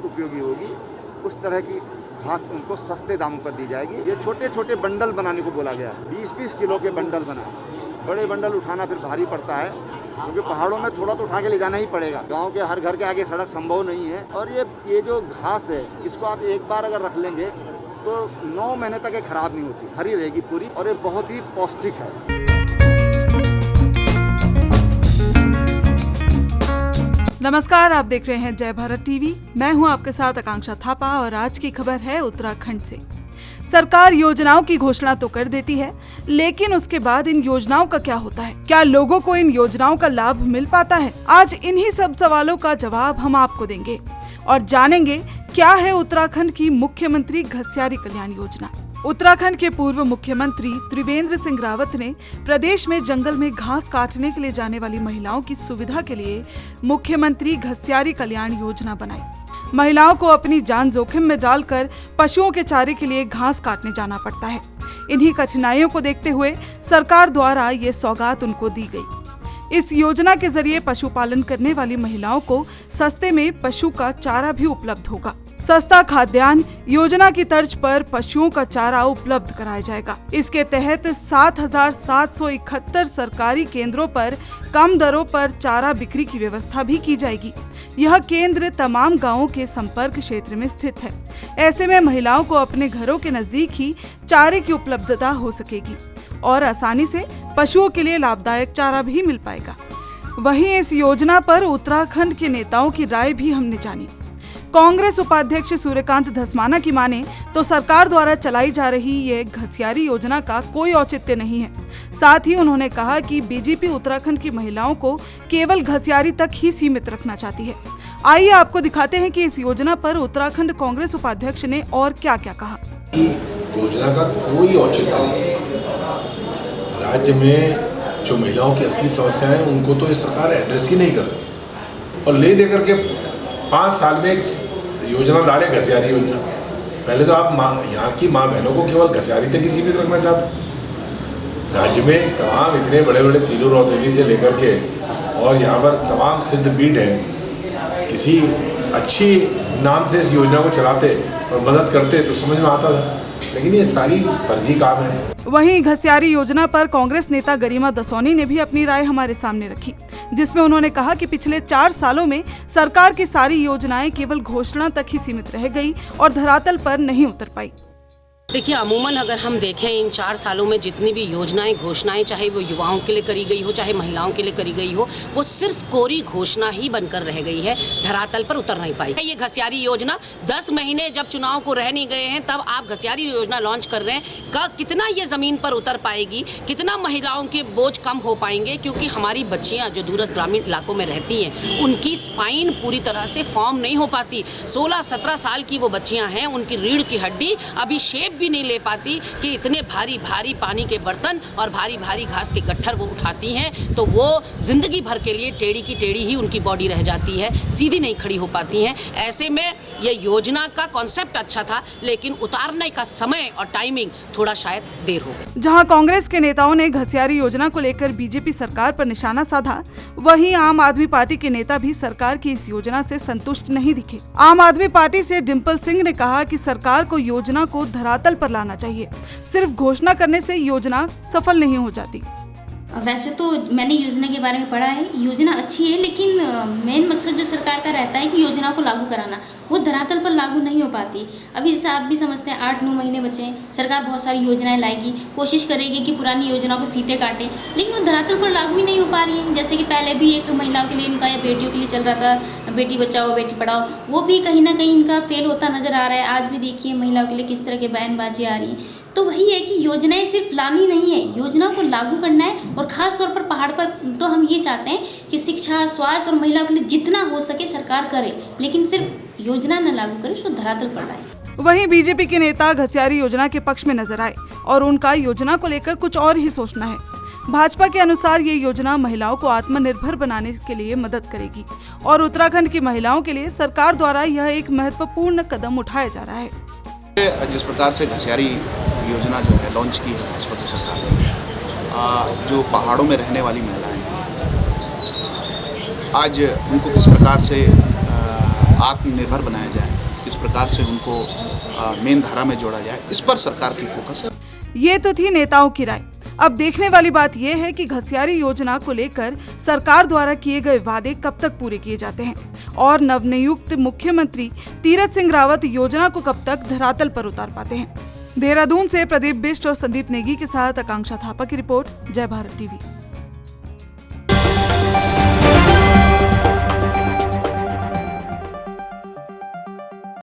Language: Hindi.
बहुत उपयोगी होगी। उस तरह की घास उनको सस्ते दामों पर दी जाएगी। ये छोटे छोटे बंडल बनाने को बोला गया है, 20-20 किलो के बंडल बनाए। बड़े बंडल उठाना फिर भारी पड़ता है, क्योंकि पहाड़ों में थोड़ा तो उठा के ले जाना ही पड़ेगा। गांव के हर घर के आगे सड़क संभव नहीं है। और ये जो घास है, इसको आप एक बार अगर रख लेंगे तो 9 महीने तक ये खराब नहीं होती, हरी रहेगी पूरी, और ये बहुत ही पौष्टिक है। नमस्कार, आप देख रहे हैं जय भारत टीवी। मैं हूं आपके साथ आकांक्षा थापा और आज की खबर है उत्तराखंड से। सरकार योजनाओं की घोषणा तो कर देती है, लेकिन उसके बाद इन योजनाओं का क्या होता है? क्या लोगों को इन योजनाओं का लाभ मिल पाता है? आज इन्हीं सब सवालों का जवाब हम आपको देंगे और जानेंगे क्या है उत्तराखंड की मुख्यमंत्री घसियारी कल्याण योजना। उत्तराखंड के पूर्व मुख्यमंत्री त्रिवेंद्र सिंह रावत ने प्रदेश में जंगल में घास काटने के लिए जाने वाली महिलाओं की सुविधा के लिए मुख्यमंत्री घसियारी कल्याण योजना बनाई। महिलाओं को अपनी जान जोखिम में डालकर पशुओं के चारे के लिए घास काटने जाना पड़ता है। इन्हीं कठिनाइयों को देखते हुए सरकार द्वारा ये सौगात उनको दी गई। इस योजना के जरिए पशुपालन करने वाली महिलाओं को सस्ते में पशु का चारा भी उपलब्ध होगा। सस्ता खाद्यान्न योजना की तर्ज पर पशुओं का चारा उपलब्ध कराया जाएगा। इसके तहत 7,771 सरकारी केंद्रों पर कम दरों पर चारा बिक्री की व्यवस्था भी की जाएगी। यह केंद्र तमाम गांवों के संपर्क क्षेत्र में स्थित है। ऐसे में महिलाओं को अपने घरों के नजदीक ही चारे की उपलब्धता हो सकेगी और आसानी से पशुओं के लिए लाभदायक चारा भी मिल पाएगा। वहीं इस योजना पर उत्तराखंड के नेताओं की राय भी हमने जानी। कांग्रेस उपाध्यक्ष सूर्यकांत धस्माना की माने तो सरकार द्वारा चलाई जा रही ये घसियारी योजना का कोई औचित्य नहीं है। साथ ही उन्होंने कहा कि बीजेपी उत्तराखंड की महिलाओं को केवल घसियारी तक ही सीमित रखना चाहती है। आइए आपको दिखाते हैं कि इस योजना पर उत्तराखंड कांग्रेस उपाध्यक्ष ने और क्या क्या कहा। योजना का कोई औचित्य नहीं है। राज्य में जो महिलाओं की असली समस्याएं हैं उनको तो ये सरकार एड्रेस ही नहीं कर रही, और ले देकर के 5 साल में एक योजना ला रहे घसियारी योजना। पहले तो आप यहाँ की माँ बहनों को केवल घसियारी तक ही सीमित रखना चाहते हो। राज्य में तमाम इतने बड़े बड़े तीनों रौतेली से लेकर के और यहाँ पर तमाम सिद्ध पीठ हैं, किसी अच्छी नाम से इस योजना को चलाते और मदद करते तो समझ में आता था, लेकिन ये सारी फर्जी काम है। वहीं घसियारी योजना पर कांग्रेस नेता गरिमा दसौनी ने भी अपनी राय हमारे सामने रखी, जिसमें उन्होंने कहा कि पिछले 4 सालों में सरकार की सारी योजनाएं केवल घोषणा तक ही सीमित रह गई और धरातल पर नहीं उतर पाई। देखिए, अमूमन अगर हम देखें इन 4 सालों में जितनी भी योजनाएं घोषणाएं, चाहे वो युवाओं के लिए करी गई हो, चाहे महिलाओं के लिए करी गई हो, वो सिर्फ कोरी घोषणा ही बनकर रह गई है, धरातल पर उतर नहीं पाई। ये घसियारी योजना 10 महीने जब चुनाव को रह नहीं गए हैं तब आप घसियारी योजना लॉन्च कर रहे हैं। कितना ये ज़मीन पर उतर पाएगी, कितना महिलाओं के बोझ कम हो पाएंगे, क्योंकि हमारी बच्चियाँ जो दूरस्थ ग्रामीण इलाकों में रहती हैं उनकी स्पाइन पूरी तरह से फॉर्म नहीं हो पाती। 16-17 साल की वो बच्चियाँ हैं, उनकी रीढ़ की हड्डी अभी शेप भी नहीं ले पाती कि इतने भारी भारी पानी के बर्तन और भारी भारी घास के गट्ठर वो उठाती हैं, तो वो जिंदगी भर के लिए टेढ़ी की टेढ़ी ही उनकी बॉडी रह जाती है, सीधी नहीं खड़ी हो पाती हैं। ऐसे में ये योजना का कॉन्सेप्ट अच्छा था, लेकिन उतारने का समय और टाइमिंग थोड़ा शायद देर हो गई। जहां कांग्रेस के नेताओं ने घसियारी योजना को लेकर बीजेपी सरकार पर निशाना साधा, वहीं आम आदमी पार्टी के नेता भी सरकार की इस योजना से संतुष्ट नहीं दिखे। आम आदमी पार्टी से डिम्पल सिंह ने कहा कि सरकार को योजना को धरातल पर लाना चाहिए, सिर्फ घोषणा करने से योजना सफल नहीं हो जाती। वैसे तो मैंने योजना के बारे में पढ़ा है, योजना अच्छी है, लेकिन मेन मकसद जो सरकार का रहता है कि योजना को लागू कराना, वो धरातल पर लागू नहीं हो पाती। अभी जैसे आप भी समझते हैं 8-9 महीने बचे हैं, सरकार बहुत सारी योजनाएं लाएगी, कोशिश करेगी कि पुरानी योजना को फीते काटे, लेकिन वो धरातल पर लागू ही नहीं हो पा रही है। जैसे कि पहले भी एक महिलाओं के लिए इनका या बेटियों के लिए चल रहा था, बेटी बचाओ बेटी पढ़ाओ, वो भी कहीं ना कहीं इनका फेल होता नजर आ रहा है। आज भी देखिए महिलाओं के लिए किस तरह के बयानबाजी आ रही है। तो वही है कि योजनाएं सिर्फ लानी नहीं है, योजना को लागू करना है। और खास तौर पर पहाड़ पर तो हम ये चाहते हैं कि शिक्षा, स्वास्थ्य और महिलाओं के लिए जितना हो सके सरकार करे, लेकिन सिर्फ योजना न लागू करे, उसको धरातल पर लाए। वहीं बीजेपी के नेता घसियारी योजना के पक्ष में नजर आए और उनका योजना को लेकर कुछ और ही सोचना है। भाजपा के अनुसार ये योजना महिलाओं को आत्मनिर्भर बनाने के लिए मदद करेगी और उत्तराखंड की महिलाओं के लिए सरकार द्वारा यह एक महत्वपूर्ण कदम उठाया जा रहा है। जिस प्रकार से घसियारी योजना जो है लॉन्च की है भाजपा की सरकार ने, जो पहाड़ों में रहने वाली महिलाएं हैं, आज उनको किस प्रकार से आत्मनिर्भर बनाया जाए, किस प्रकार से उनको मेन धारा में जोड़ा जाए, इस पर सरकार की फोकस है। ये तो थी नेताओं की राय। अब देखने वाली बात यह है कि घसियारी योजना को लेकर सरकार द्वारा किए गए वादे कब तक पूरे किए जाते हैं और नवनियुक्त मुख्यमंत्री तीरथ सिंह रावत योजना को कब तक धरातल पर उतार पाते हैं। देहरादून से प्रदीप बिष्ट और संदीप नेगी के साथ आकांक्षा थापा की रिपोर्ट, जय भारत टीवी।